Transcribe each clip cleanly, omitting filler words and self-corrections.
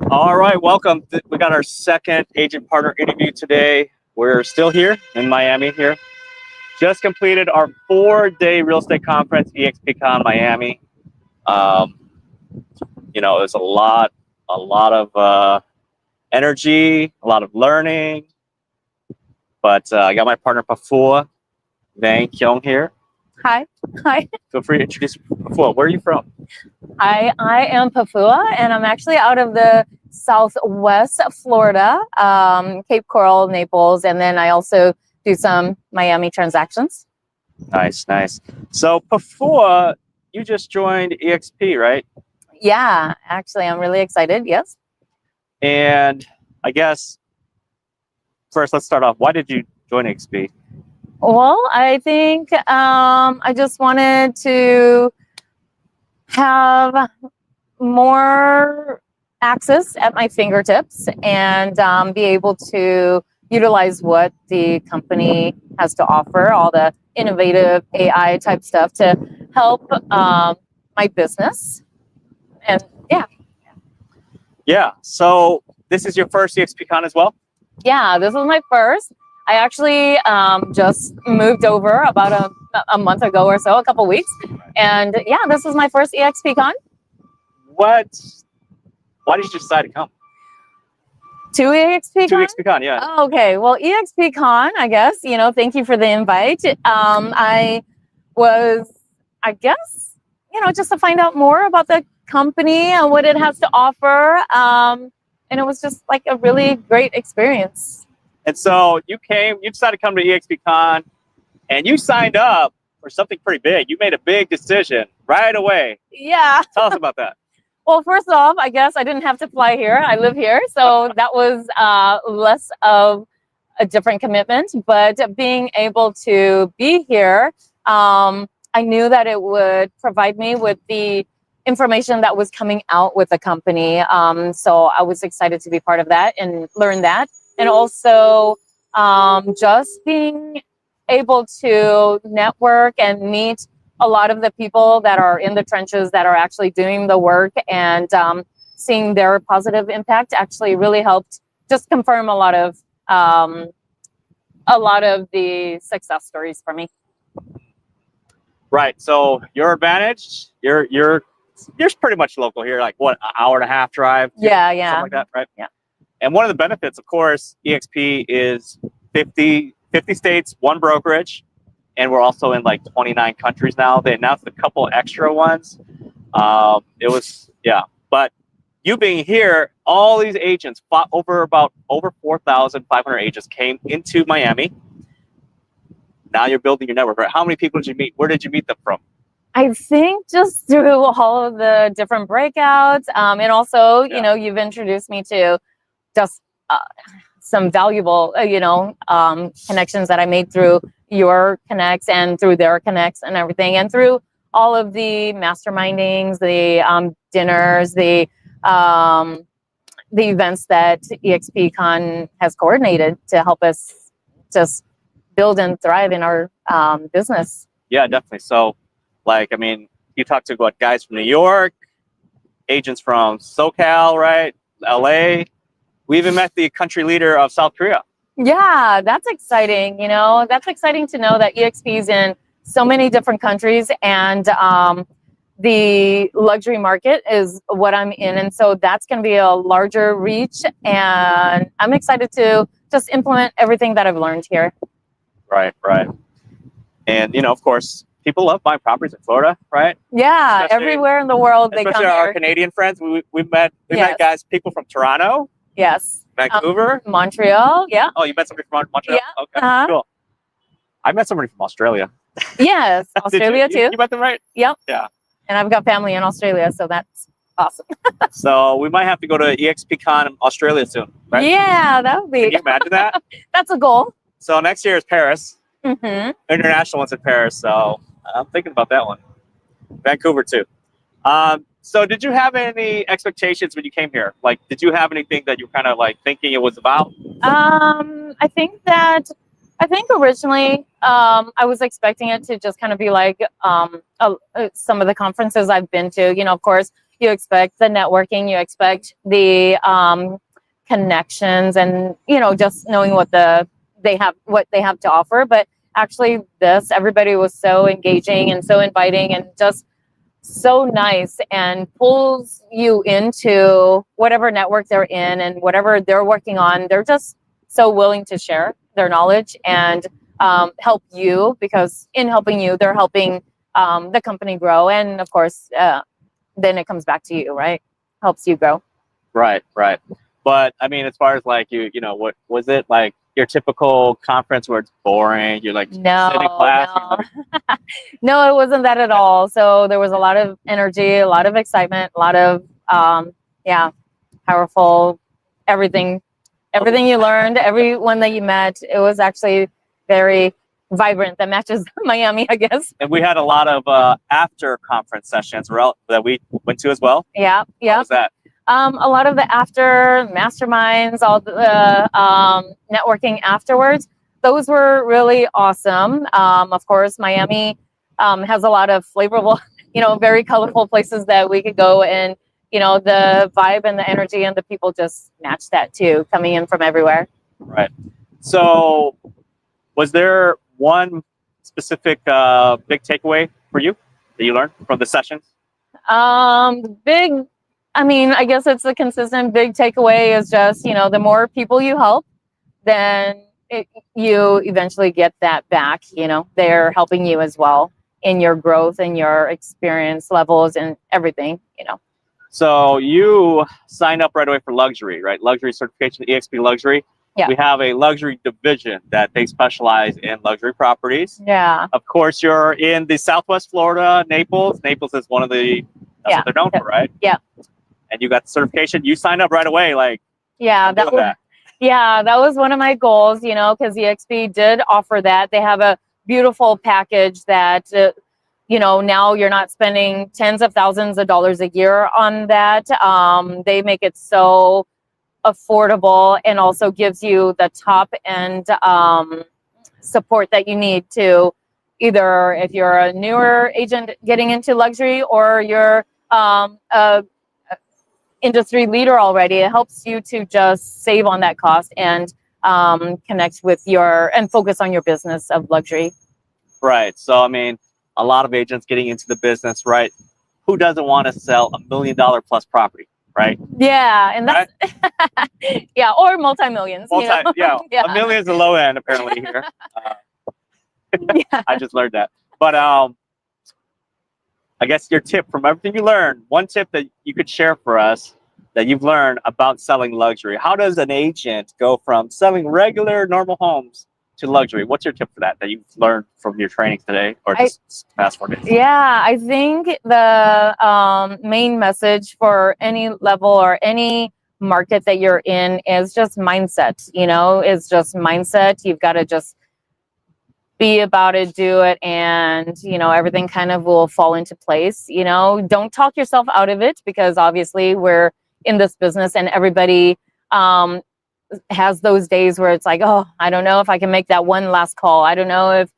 All right, welcome. We got our second agent partner interview today. We're still here in Miami here. Just completed our 4-day real estate conference, eXpCon Miami. You know, it's a lot of energy, a lot of learning. But I got my partner Pafua Vang Kyung here. Hi. Feel free to introduce Pafua. Where are you from? I am Pafua, and I'm actually out of the Southwest Florida, Cape Coral, Naples, and then I also do some Miami transactions. Nice. So Pafua, you just joined eXp, right? Yeah, actually, I'm really excited. Yes. And I guess first, let's start off. Why did you join eXp? Well, I think I just wanted to have more access at my fingertips and be able to utilize what the company has to offer, all the innovative AI type stuff to help my business. And Yeah. So this is your first eXpCon as well? yeah, this was my first. I actually just moved over about a month ago or so, a couple weeks. And yeah, this is my first eXpCon. Why did you decide to come? To eXpCon? To eXpCon, yeah. Oh, okay. Well, eXpCon, I guess, thank you for the invite. I was, just to find out more about the company and what it has to offer. And it was just like a really great experience. And so you decided to come to eXpCon, and you signed up for something pretty big. You made a big decision right away. Yeah. Tell us about that. Well, first off, I guess I didn't have to fly here. I live here. So that was less of a different commitment. But being able to be here, I knew that it would provide me with the information that was coming out with the company. So I was excited to be part of that and learn that. And also just being able to network and meet a lot of the people that are in the trenches that are actually doing the work, and seeing their positive impact actually really helped just confirm a lot of the success stories for me. Right. So your advantage, you're pretty much local here, like what, an hour and a half drive? Yeah. Something like that, right? Yeah. And one of the benefits, of course, eXp is 50 states, one brokerage, and we're also in like 29 countries now. They announced a couple extra ones. But you being here, all these agents, over 4,500 agents came into Miami. Now you're building your network, right? How many people did you meet? Where did you meet them from? I think just through all of the different breakouts, and also, you've introduced me to just some valuable, connections that I made through your connects and through their connects and everything, and through all of the mastermindings, the dinners, the events that eXpCon has coordinated to help us just build and thrive in our business. Yeah, definitely. So, you talk to guys from New York, agents from SoCal, right? LA. We even met the country leader of South Korea. Yeah, that's exciting. That's exciting to know that eXp is in so many different countries, and the luxury market is what I'm in. And so that's going to be a larger reach. And I'm excited to just implement everything that I've learned here. Right. And, of course, people love buying properties in Florida, right? Yeah, especially everywhere in the world they come here. Especially our Canadian friends. We've met guys, people from Toronto. Yes. Vancouver. Montreal. Yeah. Oh, you met somebody from Montreal? Yeah. Okay, cool. I met somebody from Australia. Yes, Australia too. You met them, right? Yep. Yeah. And I've got family in Australia, so that's Awesome. So we might have to go to eXpCon in Australia soon, right? Yeah, that would Can be. you imagine that? That's a goal. So next year is Paris. Mm-hmm. International one's in Paris, so I'm thinking about that one. Vancouver too. So did you have any expectations when you came here? Like, did you have anything that you kind of like thinking it was about? I think originally I was expecting it to just kind of be like some of the conferences I've been to. You know, of course, you expect the networking, you expect the connections, and you know, just knowing what they have to offer. But actually, everybody was so engaging and so inviting, and just so nice, and pulls you into whatever network they're in and whatever they're working on. They're just so willing to share their knowledge and help you, because in helping you, they're helping the company grow. And of course, then it comes back to you, right? Helps you grow. Right. But I mean, as far as like you know, what was it like your typical conference where it's boring? You're like No, sitting in class. no. No, it wasn't that at all. So there was a lot of energy, a lot of excitement, a lot of powerful everything you learned, everyone that you met. It was actually very vibrant. That matches Miami, I guess. And we had a lot of after conference sessions that we went to as well. Yeah. What was that? A lot of the after masterminds, all the networking afterwards, those were really awesome. Of course, Miami has a lot of flavorful, very colorful places that we could go, and the vibe and the energy and the people just match that too, coming in from everywhere. Right. So, was there one specific big takeaway for you that you learned from the sessions? I guess it's the consistent big takeaway is just, the more people you help, then you eventually get that back. They're helping you as well in your growth and your experience levels and everything. So you signed up right away for luxury, right? Luxury certification, eXp Luxury. Yeah. We have a luxury division that they specialize in luxury properties. Yeah. Of course, you're in the Southwest Florida, Naples. Naples is one of the, what they're known for, right? Yeah. And you got the certification. You signed up right away, like. Yeah, that was one of my goals, because eXp did offer that. They have a beautiful package that, now you're not spending tens of thousands of dollars a year on that. They make it so affordable, and also gives you the top end support that you need to either, if you're a newer agent getting into luxury, or you're a industry leader already. It helps you to just save on that cost and connect with and focus on your business of luxury. Right. So, I mean, a lot of agents getting into the business, right? Who doesn't want to sell $1 million plus property, right? Yeah. And that's, right? Yeah. Or multi-millions. Yeah. $1 million is the low end, apparently, here. Yeah. I just learned that. But I guess your tip from everything you learned, one tip that you could share for us that you've learned about selling luxury. How does an agent go from selling regular, normal homes to luxury? What's your tip for that you've learned from your trainings today or just past 4 days? Yeah, I think the main message for any level or any market that you're in is just mindset. It's just mindset. You've got to just be about it, do it, and everything kind of will fall into place. Don't talk yourself out of it, because obviously we're in this business, and everybody has those days where it's like, oh, I don't know if I can make that one last call. I don't know if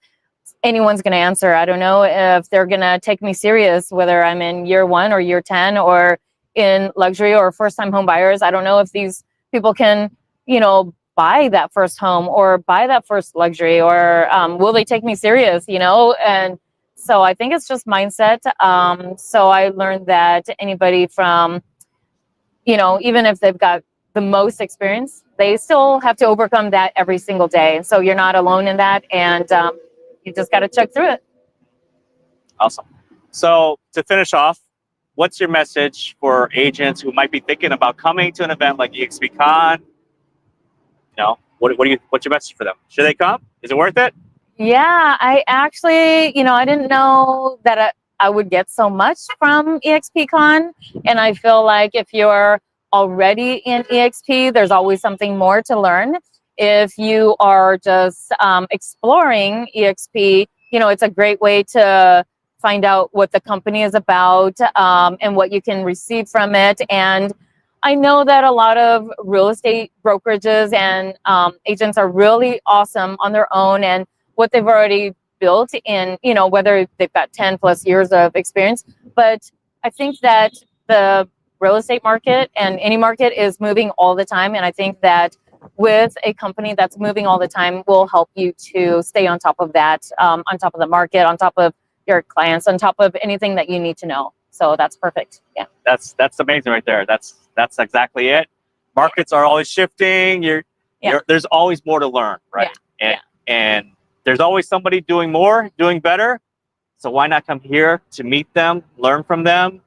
anyone's going to answer. I don't know if they're going to take me serious, whether I'm in year 1 or year 10 or in luxury or first-time home buyers. I don't know if these people can, buy that first home or buy that first luxury, or will they take me serious, And so I think it's just mindset. So I learned that anybody from, even if they've got the most experience, they still have to overcome that every single day. So you're not alone in that, and you just got to check through it. Awesome. So to finish off, what's your message for agents who might be thinking about coming to an event like eXpCon? What's your message for them? Should they come? Is it worth it? Yeah, I actually, I didn't know that I would get so much from eXpCon. And I feel like if you're already in EXP, there's always something more to learn. If you are just exploring EXP, you know, it's a great way to find out what the company is about and what you can receive from it. And I know that a lot of real estate brokerages and agents are really awesome on their own and what they've already built in, you know, whether they've got 10 plus years of experience. But I think that the real estate market and any market is moving all the time. And I think that with a company that's moving all the time will help you to stay on top of that, on top of the market, on top of your clients, on top of anything that you need to know. So that's perfect. Yeah. That's amazing right there. That's exactly it. Markets are always shifting. There's always more to learn, right? And there's always somebody doing more, doing better. So why not come here to meet them, learn from them,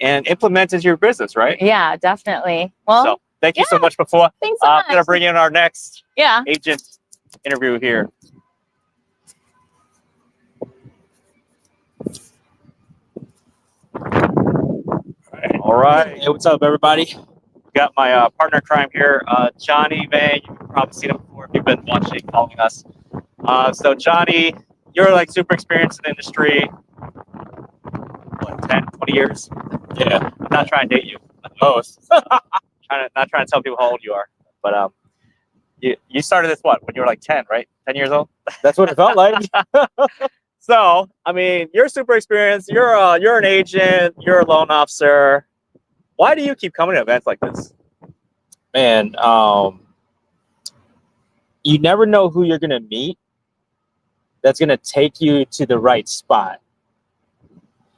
and implement into your business, right? Yeah, definitely. Well, so thank you so much, Before. Thanks so much. I'm gonna bring in our next agent interview here. All right. Hey, what's up, everybody? Got my partner in crime here, Johnny Van. You've probably seen him before if you've been watching, following us. So Johnny, you're like super experienced in the industry. What, 10, 20 years? Yeah. I'm not trying to date you. Both. Not trying to tell people how old you are. But you started this when you were like 10, right? 10 years old? That's what it felt like. So, I mean, you're super experienced. You're an agent. You're a loan officer. Why do you keep coming to events like this? Man, you never know who you're going to meet that's going to take you to the right spot.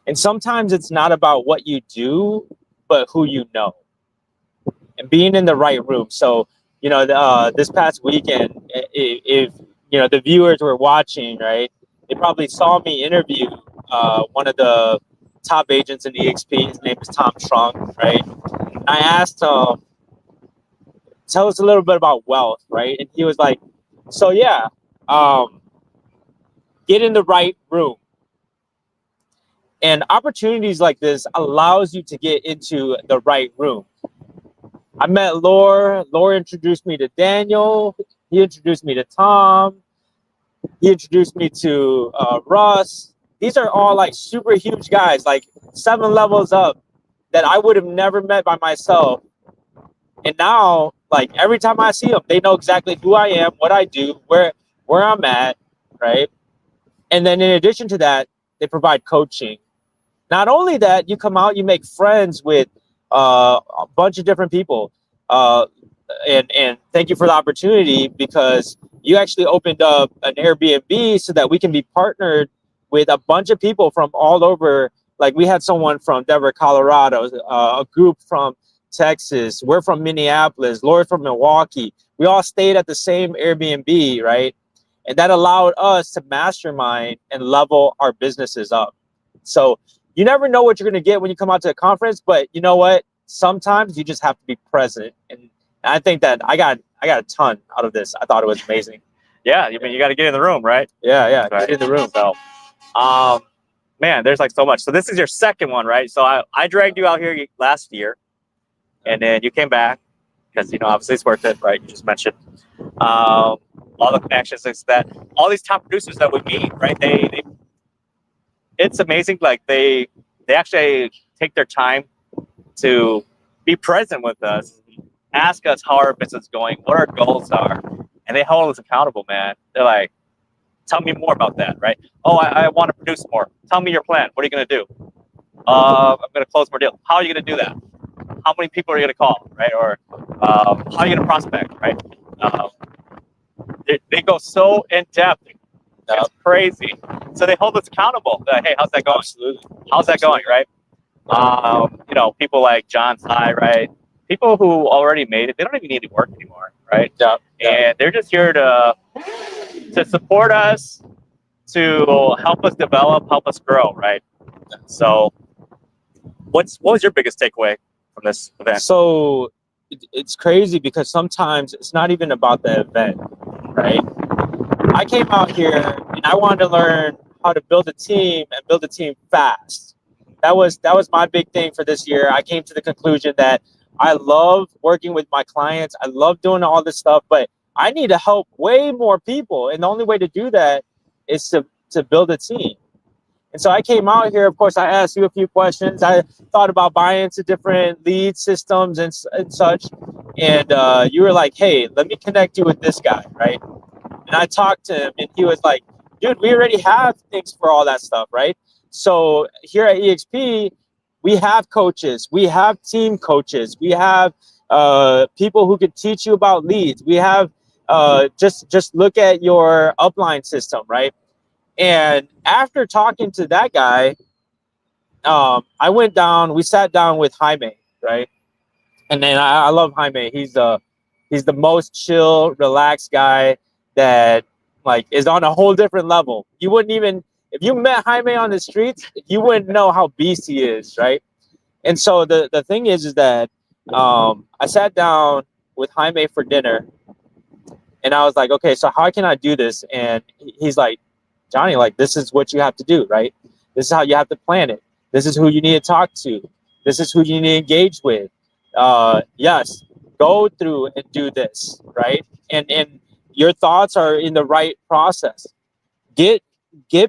And sometimes it's not about what you do, but who you know. And being in the right room. So, you know, this past weekend, if you know, the viewers were watching, right, they probably saw me interview one of the top agents in eXp. His name is Tom Trunk, right? And I asked him, tell us a little bit about wealth, right? And he was like, so yeah, get in the right room. And opportunities like this allows you to get into the right room. I met Laura. Laura introduced me to Daniel. He introduced me to Tom. He introduced me to Russ. These are all like super huge guys, like 7 levels up that I would have never met by myself. And now, like every time I see them, they know exactly who I am, what I do, where I'm at, right? And then in addition to that, they provide coaching. Not only that, you come out, you make friends with a bunch of different people. And thank you for the opportunity, because you actually opened up an Airbnb so that we can be partnered with a bunch of people from all over. Like we had someone from Denver, Colorado, a group from Texas. We're from Minneapolis. Laura's from Milwaukee. We all stayed at the same Airbnb, right? And that allowed us to mastermind and level our businesses up. So you never know what you're going to get when you come out to a conference, but you know what? Sometimes you just have to be present. And I think that I got a ton out of this. I thought it was amazing. Yeah, I mean, you got to get in the room, right? Yeah, right. Get in the room. So, man, there's like so much. So this is your second one, right? So I dragged you out here last year, and then you came back because, you know, obviously it's worth it, right? You just mentioned all the connections, like that. All these top producers that we meet, right? They it's amazing. Like they actually take their time to be present with us, ask us how our business is going, what our goals are, and they hold us accountable, man. They're like, tell me more about that, right? Oh, I want to produce more. Tell me your plan. What are you going to do? I'm going to close more deals. How are you going to do that? How many people are you going to call, right? Or how are you going to prospect, right? They go so in depth. It's crazy. So they hold us accountable. Like, hey, how's that going? Absolutely. How's that going, right? You know, people like John Tsai, right? People who already made it, they don't even need to work anymore, right? Yeah. And they're just here to support us, to help us develop, help us grow, right? So what was your biggest takeaway from this event? So it's crazy because sometimes it's not even about the event, right? I came out here and I wanted to learn how to build a team and build a team fast. That was my big thing for this year. I came to the conclusion that I love working with my clients. I love doing all this stuff, but I need to help way more people. And the only way to do that is to build a team. And so I came out here. Of course, I asked you a few questions. I thought about buying into different lead systems and such. And you were like, hey, let me connect you with this guy, right? And I talked to him, and he was like, dude, we already have things for all that stuff, right? So here at eXp, we have coaches. We have team coaches. We have people who could teach you about leads. We have just look at your upline system, right? And after talking to that guy, we sat down with Jaime, right? And then I love Jaime. He's the most chill, relaxed guy that like is on a whole different level. You wouldn't even, if you met Jaime on the streets, you wouldn't know how beast he is, right? And so the thing is that I sat down with Jaime for dinner, and I was like, okay, so how can I do this? And he's like, Johnny, like, this is what you have to do, right? This is how you have to plan it. This is who you need to talk to. This is who you need to engage with. Yes, go through and do this, right? And your thoughts are in the right process. Get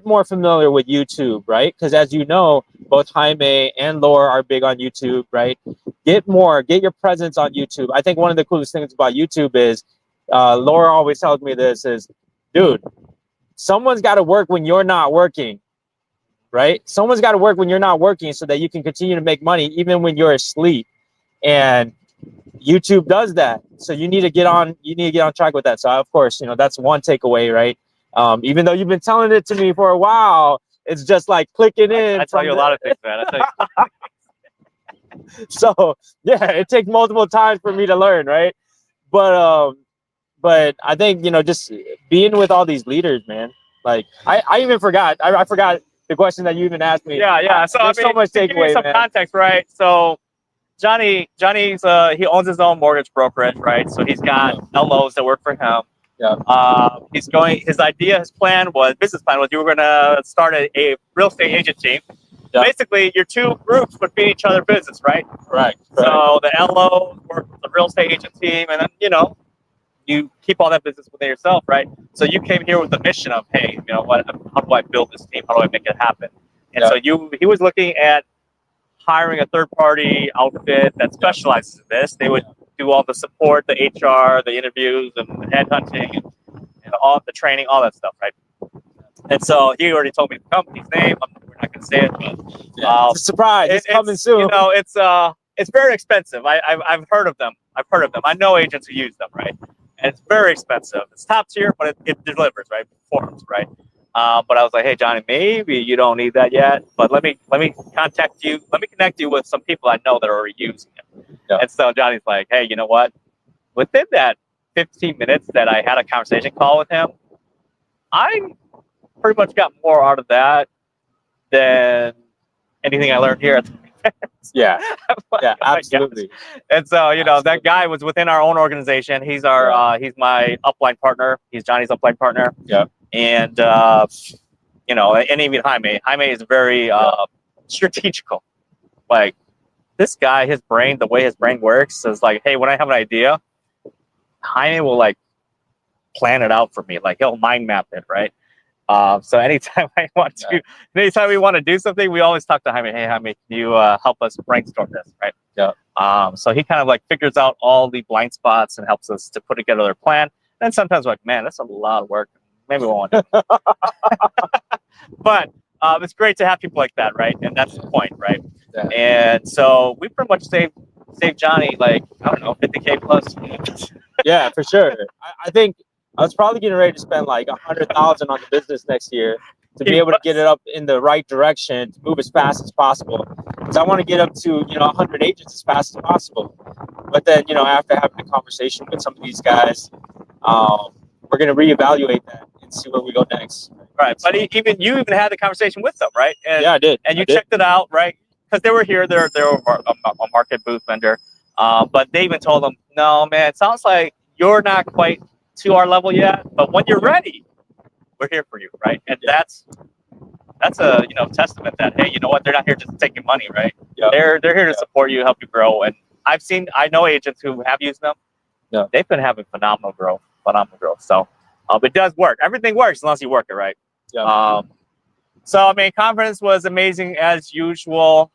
more familiar with YouTube, right? Because as you know, both Jaime and Laura are big on YouTube, right? Get your presence on YouTube. I think one of the coolest things about YouTube is, Laura always tells me this is, dude, someone's got to work when you're not working, right? Someone's got to work when you're not working so that you can continue to make money even when you're asleep. And YouTube does that. So you need to get on track with that. So of course, that's one takeaway, right? Even though you've been telling it to me for a while, it's just like clicking in. I tell you a lot of things, man. So yeah, it takes multiple times for me to learn, right? But I think, just being with all these leaders, man, like I even forgot. I forgot the question that you even asked me. Yeah. So there's so much to give you takeaway, some man. context, right? So Johnny's he owns his own mortgage brokerage, right? So he's got LOs that work for him. Yeah. His business plan was you were going to start a real estate agent team. Yeah. Basically, your two groups would feed each other business, right? Right. So the LO work with the real estate agent team, and then you keep all that business within yourself, right? So you came here with the mission of, hey, what? How do I build this team? How do I make it happen? And so he was looking at hiring a third-party outfit that specializes in this. They would do all the support, the HR, the interviews, and the headhunting, and all the training, all that stuff, right? And so he already told me the company's name. We're not going to say it, but it's a surprise. It's coming soon. It's very expensive. I've heard of them. I know agents who use them, right? And it's very expensive. It's top tier, but it delivers, right? Performs, right? But I was like, hey, Johnny, maybe you don't need that yet, but let me contact you. Let me connect you with some people I know that are already using it. Yeah. And so Johnny's like, hey, you know what? Within that 15 minutes that I had a conversation call with him, I pretty much got more out of that than anything I learned here at the Yeah, absolutely. And so, that guy was within our own organization. He's he's my upline partner. He's Johnny's upline partner. Yeah. And, and even Jaime is very strategical. Like, this guy, the way his brain works is like, hey, when I have an idea, Jaime will like plan it out for me. Like, he'll mind map it, right? So anytime we want to do something, we always talk to Jaime. Hey, Jaime, can you help us brainstorm this, right? Yeah. So he kind of like figures out all the blind spots and helps us to put together their plan. And sometimes we're like, man, that's a lot of work. Maybe we won't do it. But it's great to have people like that, right? And that's the point, right? Yeah. And so we pretty much saved Johnny like, I don't know, 50K plus. Yeah, for sure. I think I was probably getting ready to spend like 100,000 on the business next year to be able to get it up in the right direction, to move as fast as possible. Because I want to get up to 100 agents as fast as possible. But then after having a conversation with some of these guys, we're going to reevaluate that and see where we go next. Right, but you even had the conversation with them, right? And, yeah, I did. And you checked it out, right? Because they were here. They're a market booth vendor. But they even told them, no, man, it sounds like you're not quite to our level yet. But when you're ready, we're here for you, right? And that's that's a testament that, hey, you know what, they're not here just taking money, right? Yeah. They're here to Yeah. support you, help you grow. And I know agents who have used them. Yeah. They've been having phenomenal growth. So it does work. Everything works unless you work it right. Yeah. So I mean, conference was amazing as usual.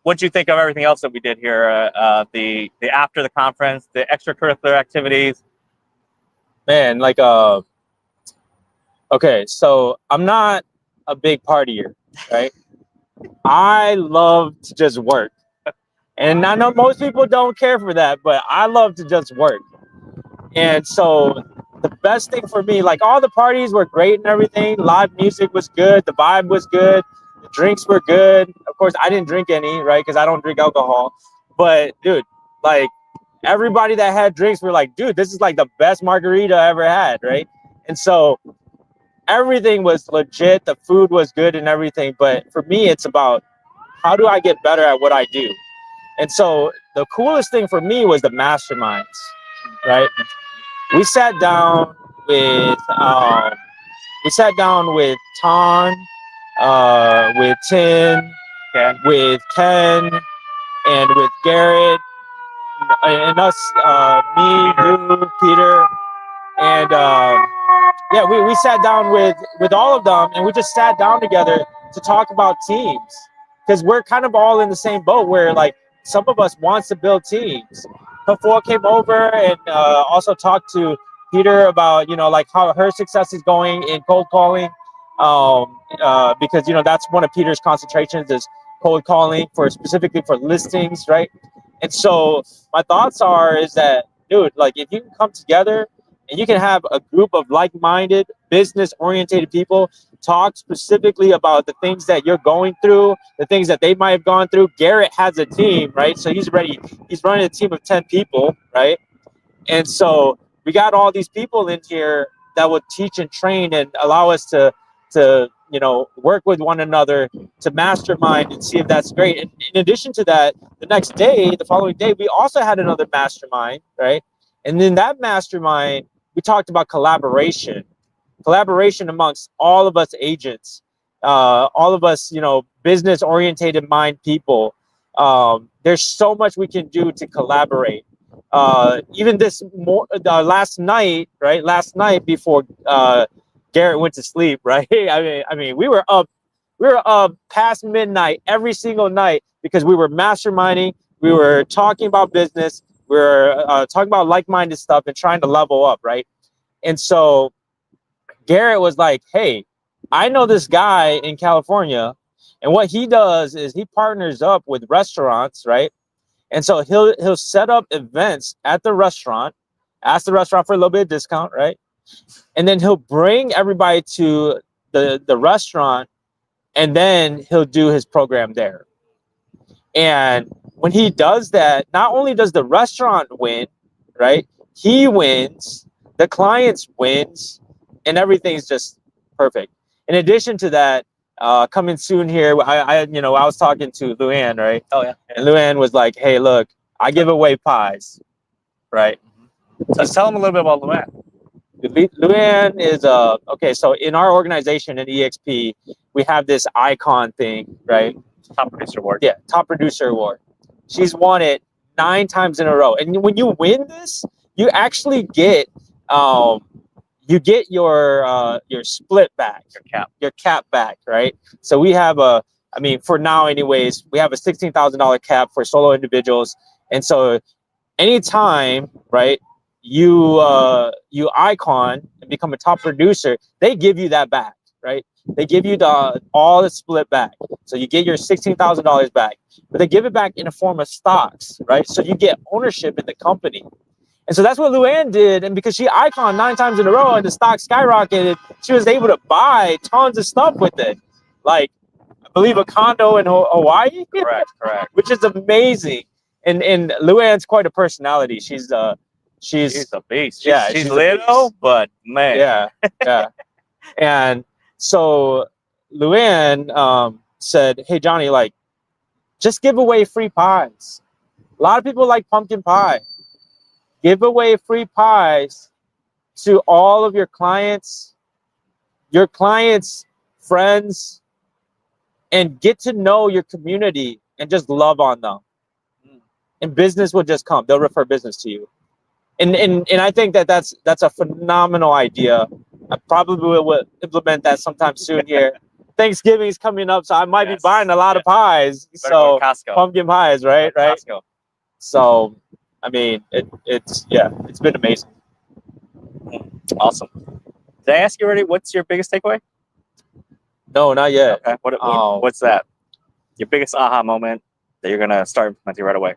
What do you think of everything else that we did here? The after the conference, the extracurricular activities. Man, like okay, so I'm not a big partier, right? I love to just work. And I know most people don't care for that, but I love to just work. And so the best thing for me, like all the parties were great and everything. Live music was good. The vibe was good. The drinks were good. Of course, I didn't drink any, right? Because I don't drink alcohol. But dude, like everybody that had drinks were like, dude, this is like the best margarita I ever had, right? And so everything was legit. The food was good and everything. But for me, it's about how do I get better at what I do? And so the coolest thing for me was the masterminds, right? We sat down with Ton, with Tim, with Ken, and with Garrett, and us, me, you, Peter, and yeah, we sat down with all of them, and we just sat down together to talk about teams, because we're kind of all in the same boat where like some of us wants to build teams. Before came over and also talked to Peter about like how her success is going in cold calling, because that's one of Peter's concentrations is cold calling specifically for listings, right? And so my thoughts is that, dude, like if you can come together and you can have a group of like-minded, business-oriented people talk specifically about the things that you're going through, the things that they might have gone through. Garrett has a team, right? So he's running a team of 10 people, right? And so we got all these people in here that would teach and train and allow us to work with one another, to mastermind and see if that's great. And in addition to that, the following day, we also had another mastermind, right? And in that mastermind, we talked about collaboration amongst all of us agents, all of us, business orientated mind people. There's so much we can do to collaborate. Even last night, right? Last night before Garrett went to sleep, right? I mean, we were up past midnight every single night because we were masterminding. We were talking about business. We were talking about like-minded stuff and trying to level up, right? And so Garrett was like, hey, I know this guy in California, and what he does is he partners up with restaurants, right? And so he'll set up events at the restaurant, ask the restaurant for a little bit of discount, right? And then he'll bring everybody to the restaurant, and then he'll do his program there. And when he does that, not only does the restaurant win, right? He wins, the clients wins, and everything's just perfect. In addition to that, coming soon here, I was talking to Luann, right? Oh yeah. And Luann was like, hey, look, I give away pies, right? So tell them a little bit about Luann. Luann is okay. So in our organization in eXp, we have this icon thing, right? Top producer award. Yeah, top producer award. She's won it 9 times in a row, and when you win this, you actually get your split back, your cap back, right? So we have for now anyways, we have a $16,000 cap for solo individuals, and so anytime, right, you icon and become a top producer, they give you that back, right? They give you all the split back. So you get your $16,000 back, but they give it back in a form of stocks, right? So you get ownership in the company. And so that's what Luann did. And because she iconed 9 times in a row and the stock skyrocketed, she was able to buy tons of stuff with it. Like, I believe a condo in Hawaii. Correct. Which is amazing. And Luann's quite a personality. She's a beast. She's a little, beast. but man. Yeah. And so Luann said, hey, Johnny, like, just give away free pies. A lot of people like pumpkin pie. Give away free pies to all of your clients your clients, friends, and get to know your community and just love on them. And business will just come. They'll refer business to you. And I think that's a phenomenal idea. I probably will implement that sometime soon here. Thanksgiving is coming up, so I might be buying a lot of pies. Better go So to Costco. pumpkin pies, right? Costco. So I mean, it's been amazing. Awesome. Did I ask you already? What's your biggest takeaway? No, not yet. Okay. What's that? Your biggest aha moment that you're gonna start implementing right away?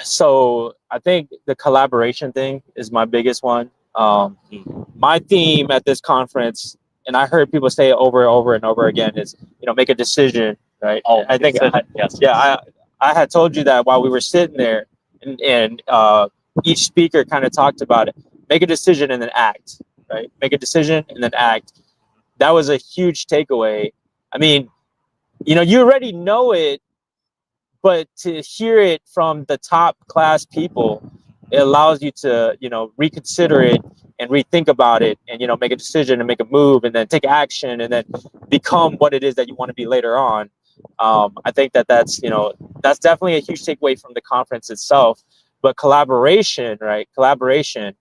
So I think the collaboration thing is my biggest one. My theme at this conference, and I heard people say it over and over and over again, is make a decision, right? Oh, I think yes. I had told you that while we were sitting there, and each speaker kind of talked about it. Make a decision and then act, right? Make a decision and then act. That was a huge takeaway. I mean, you already know it, but to hear it from the top class people, it allows you to, reconsider it and rethink about it and, make a decision and make a move and then take action and then become what it is that you want to be later on. I think that's definitely a huge takeaway from the conference itself. But collaboration, right? Collaboration.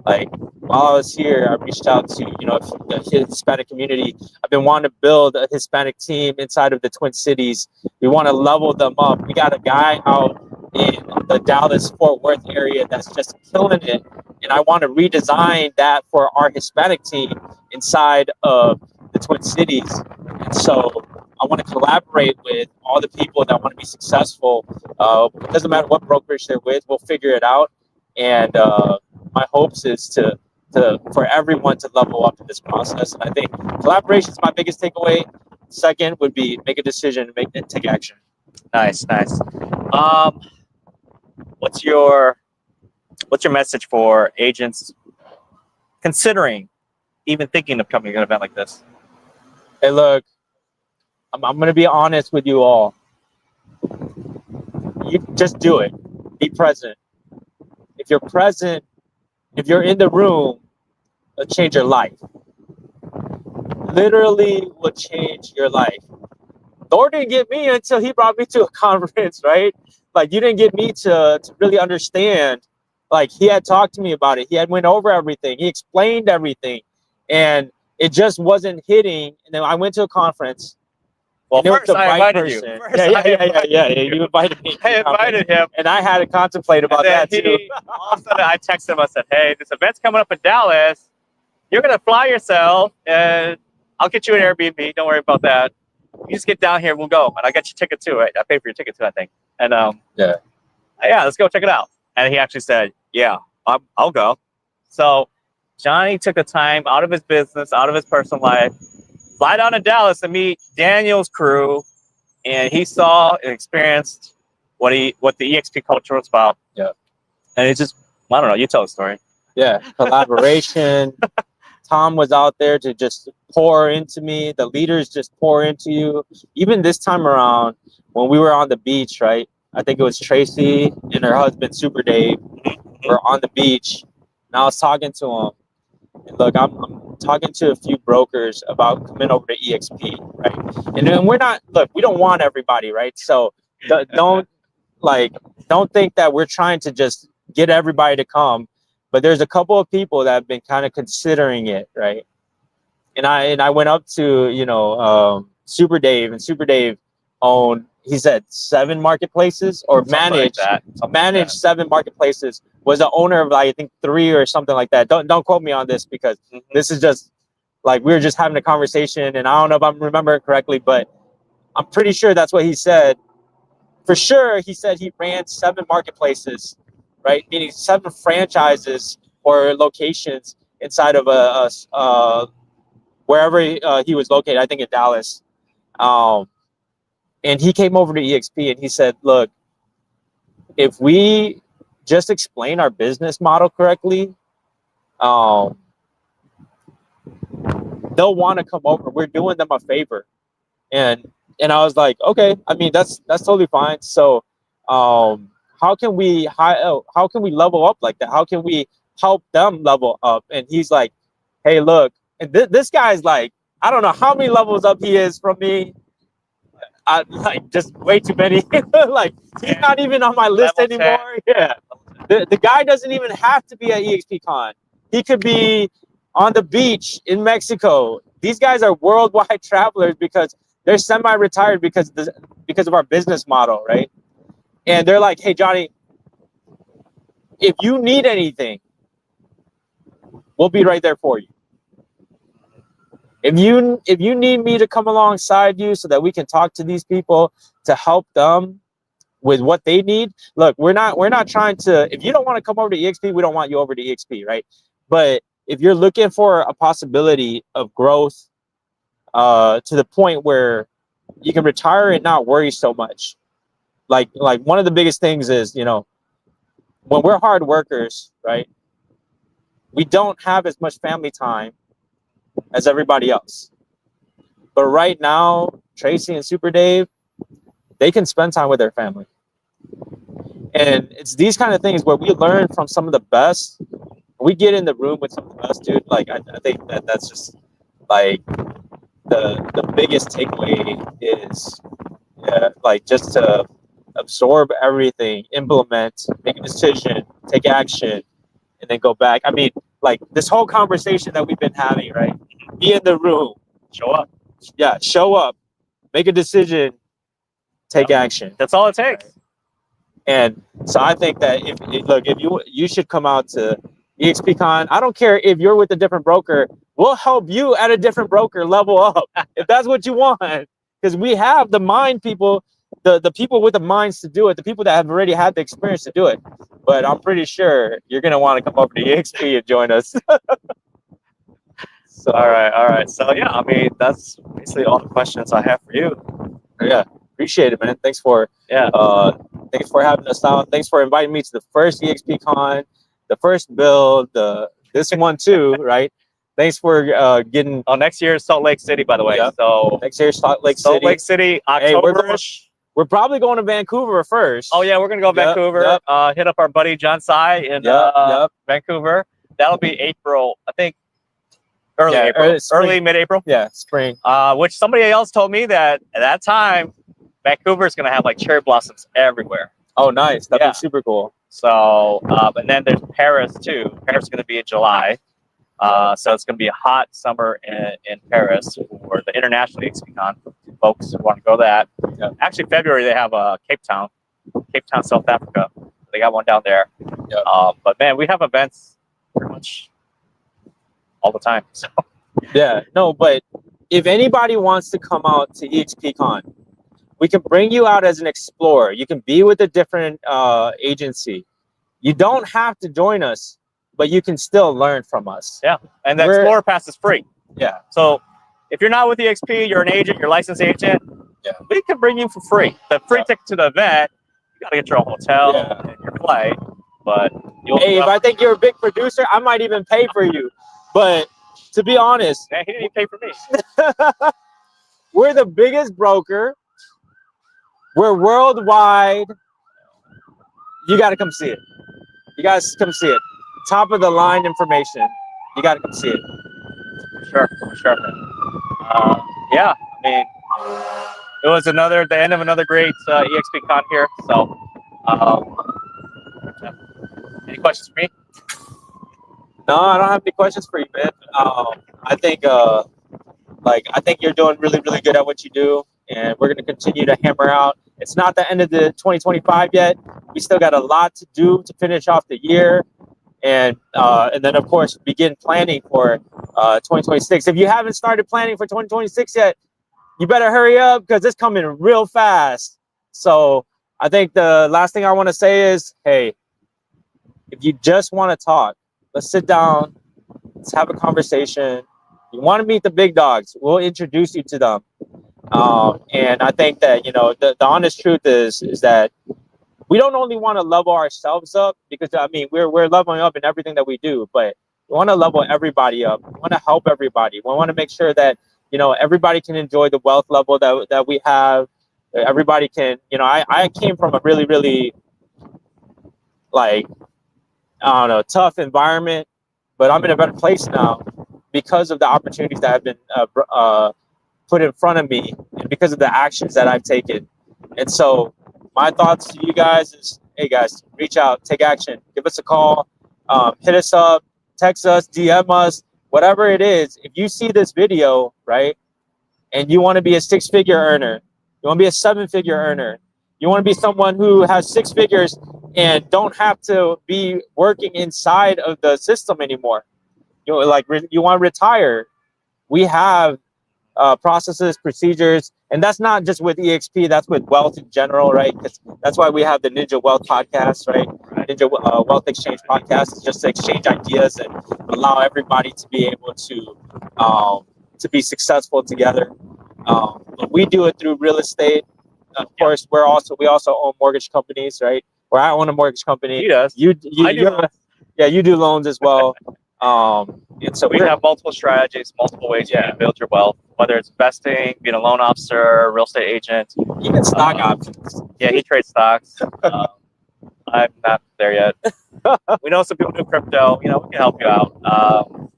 Like while I was here, I reached out to, the Hispanic community. I've been wanting to build a Hispanic team inside of the Twin Cities. We want to level them up. We got a guy out in the Dallas-Fort Worth area that's just killing it. And I want to redesign that for our Hispanic team inside of the Twin Cities. And so I want to collaborate with all the people that want to be successful. It doesn't matter what brokerage they're with, we'll figure it out. And my hopes is for everyone to level up in this process. And I think collaboration is my biggest takeaway. Second would be make a decision and take action. Nice. What's your message for agents considering even thinking of coming to an event like this? Hey, look, I'm going to be honest with you all. You just do it. Be present. If you're present, if you're in the room, it'll change your life. Literally will change your life. Thor didn't get me until he brought me to a conference, right? Like you didn't get me to really understand. Like he had talked to me about it. He had went over everything. He explained everything. And it just wasn't hitting. And then I went to a conference. Well, first I invited you. Yeah. You invited me. I invited him. And I had to contemplate about that too. All of a sudden I texted him. I said, hey, this event's coming up in Dallas. You're going to fly yourself and I'll get you an Airbnb. Don't worry about that. You just get down here. We'll go. And I got your ticket too. Right? I paid for your ticket too, I think. And yeah, let's go check it out. And he actually said, yeah, I'll go. So Johnny took the time out of his business, out of his personal life, fly down to Dallas to meet Daniel's crew, and he saw and experienced what the eXp culture was about. Yeah. And it's just, I don't know, you tell the story. Yeah, collaboration. Tom was out there to just pour into me. The leaders just pour into you. Even this time around, when we were on the beach, right? I think it was Tracy and her husband, Super Dave, were on the beach. And I was talking to him. And look, I'm talking to a few brokers about coming over to eXp, right? And then we don't want everybody, right? So don't think that we're trying to just get everybody to come. But there's a couple of people that have been kind of considering it, right? And I went up to Super Dave, and Super Dave owned, he said, 7 marketplaces or managed 7 marketplaces. Was the owner of I think 3 or something like that. Don't quote me on this because this is just like we were just having a conversation, and I don't know if I'm remembering correctly, but I'm pretty sure that's what he said. For sure, he said he ran 7 marketplaces, right? Meaning 7 franchises or locations inside of wherever he was located. I think in Dallas. And he came over to eXp and he said, look, if we just explain our business model correctly, they'll want to come over. We're doing them a favor. And I was like, okay, I mean, that's totally fine. So how can we level up like that? How can we help them level up? And he's like, hey, look, And this guy's like, I don't know how many levels up he is from me. Like just way too many. Like he's not even on my list Level 10. anymore. Yeah. The guy doesn't even have to be at eXpCon. He could be on the beach in Mexico. These guys are worldwide travelers because they're semi-retired because of our business model, right? And they're like, hey, Johnny, if you need anything, we'll be right there for you. If you need me to come alongside you so that we can talk to these people to help them with what they need. Look, we're not trying to, if you don't want to come over to EXP, we don't want you over to EXP, right? But if you're looking for a possibility of growth to the point where you can retire and not worry so much. Like one of the biggest things is, you know, when we're hard workers, right? We don't have as much family time as everybody else. But right now, Tracy and Super Dave, they can spend time with their family. And it's these kind of things where we learn from some of the best. We get in the room with some of the best, dude. Like I think that's just like the biggest takeaway is like just to absorb everything, implement, make a decision, take action, and then go back. I mean, like this whole conversation that we've been having, right? Be in the room, Show up. yeah, show up, make a decision, take action. That's all it takes. And so I think that if you should come out to eXpCon. I don't care if you're with a different broker. We'll help you at a different broker level up if that's what you want. Because we have the mind people, the people with the minds to do it, the people that have already had the experience to do it. But I'm pretty sure you're gonna want to come over to eXp and join us. So All right. So yeah, I mean that's basically all the questions I have for you. yeah, appreciate it, man. Thanks for thanks for having us on. Thanks for inviting me to the first eXpCon, the first build, this one too, right? Thanks for getting. Oh, next year is Salt Lake City, by the way. Yeah. So Next year, Salt Lake Salt City. Lake City, Hey, October. we're probably going to Vancouver first. Oh yeah, we're gonna go to Yep, Vancouver. yep. Hit up our buddy John Sai in Yep. Vancouver. That'll be April, I think. Early Yeah, April, spring. early mid-April. Yeah, spring. Which somebody else told me that at that time, Vancouver is gonna have like cherry blossoms everywhere. Oh, nice. That'd Yeah. be super cool. So, and then there's Paris too. Paris is going to be in July. So it's going to be a hot summer in Paris for the international eXpCon folks who want to go to that. Yeah. Actually, February they have Cape Town, South Africa. They got one down there. Yeah. But man, we have events pretty much all the time. So Yeah, no, but if anybody wants to come out to eXpCon, we can bring you out as an explorer. You can be with a different agency. You don't have to join us, but you can still learn from us. yeah, and the We're- Explorer Pass is free. Yeah. So if you're not with eXp, you're an agent, you're a licensed agent. Yeah. We can bring you for free. The free Yeah. ticket to the event, you gotta get your own hotel Yeah. and your flight. But you'll Hey, if I think you're a big producer, I might even pay for you. But to be honest, man, he didn't even pay for me. we're the biggest broker. We're worldwide. You got to come see it. You guys come see it. Top of the line information. You got to come see it. For sure. Yeah, I mean, it was the end of another great eXpCon here. So, yeah. Any questions for me? No, I don't have any questions for you, man. I think I think you're doing really, really good at what you do, and we're gonna continue to hammer out. It's not the end of the 2025 yet. We still got a lot to do to finish off the year, and then of course begin planning for 2026. If you haven't started planning for 2026 yet, you better hurry up because it's coming real fast. So I think the last thing I want to say is, hey, if you just want to talk, let's sit down, let's have a conversation. You want to meet the big dogs, we'll introduce you to them. And I think that, you know, the honest truth is that we don't only want to level ourselves up, because I mean, we're leveling up in everything that we do, but we want to level everybody up. We want to help everybody. We want to make sure that, you know, everybody can enjoy the wealth level that we have. Everybody can, you know, I came from a really, really, like, I don't know, tough environment, but I'm in a better place now because of the opportunities that have been put in front of me, and because of the actions that I've taken. And so my thoughts to you guys is, hey guys, reach out, take action, give us a call, hit us up, text us, DM us, whatever it is. If you see this video, right, and you want to be a 6-figure earner, you want to be a 7-figure earner, you want to be someone who has 6 figures and don't have to be working inside of the system anymore. You know, like you want to retire. We have processes, procedures, and that's not just with EXP. That's with wealth in general, right? Because that's why we have the Ninja Wealth podcast, right? Ninja Wealth Exchange podcast is just to exchange ideas and allow everybody to be able to be successful together. But we do it through real estate. Of course, we also own mortgage companies, right? Or I own a mortgage company. He does. You do loans as well. And so we have multiple strategies, multiple ways you can build your wealth, whether it's investing, being a loan officer, real estate agent, even stock options. Yeah, he trades stocks. I'm not there yet. We know some people do crypto. You know, we can help you out.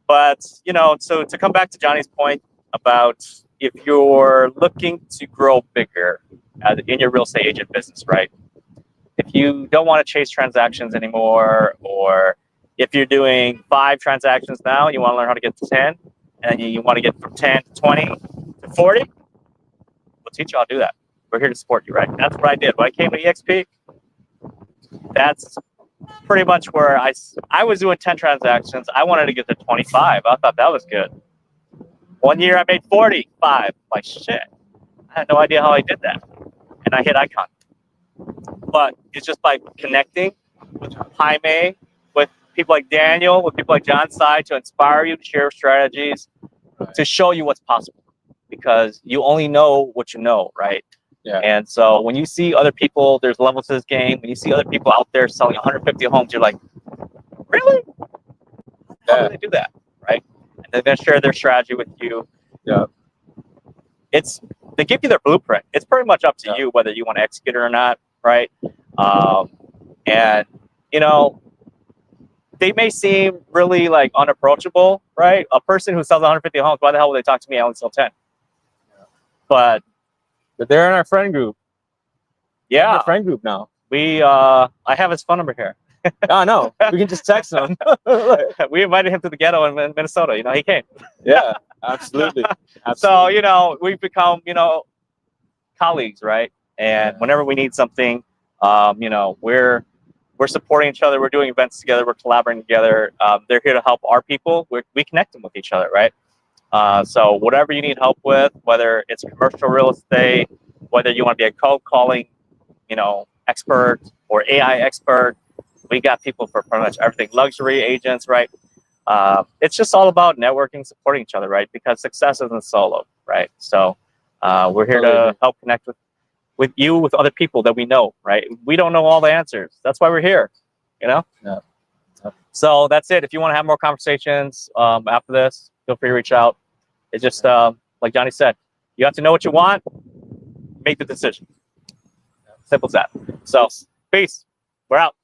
But you know, so to come back to Johnny's point about if you're looking to grow bigger in your real estate agent business, right? If you don't want to chase transactions anymore, or if you're doing 5 transactions now, you want to learn how to get to 10, and you want to get from 10 to 20 to 40, we'll teach you how to do that. We're here to support you, right? That's what I did. When I came to eXp, that's pretty much where I was doing 10 transactions. I wanted to get to 25. I thought that was good. One year I made 45. Like, shit. I had no idea how I did that. And I hit icon. But it's just by connecting with Jaime, with people like Daniel, with people like John Sy, to inspire you to share strategies, to show you what's possible. Because you only know what you know, right? Yeah. And so when you see other people, there's levels to this game. When you see other people out there selling 150 homes, you're like, really? How do they do that, right? And they're going to share their strategy with you. Yeah. They give you their blueprint. It's pretty much up to you whether you want to execute it or not, right? And you know, they may seem really like unapproachable, right? A person who sells 150 homes, why the hell would they talk to me? I only sell 10. But they're in our friend group. Yeah, in our friend group now. I have his phone number here. Oh no, we can just text him. We invited him to the ghetto in Minnesota. You know, he came. Yeah, absolutely. So you know, we've become colleagues, right? And whenever we need something, you know, we're supporting each other. We're doing events together. We're collaborating together. They're here to help our people. We connect them with each other, right? So whatever you need help with, whether it's commercial real estate, whether you want to be a cold calling, expert or AI expert, we got people for pretty much everything. Luxury agents, right? It's just all about networking, supporting each other, right? Because success isn't solo, right? So we're here to help connect with you, with other people that we know, right? We don't know all the answers. That's why we're here, Yeah. So that's it. If you want to have more conversations after this, feel free to reach out. It's just like Johnny said, you have to know what you want, make the decision. Simple as that. So, peace. We're out.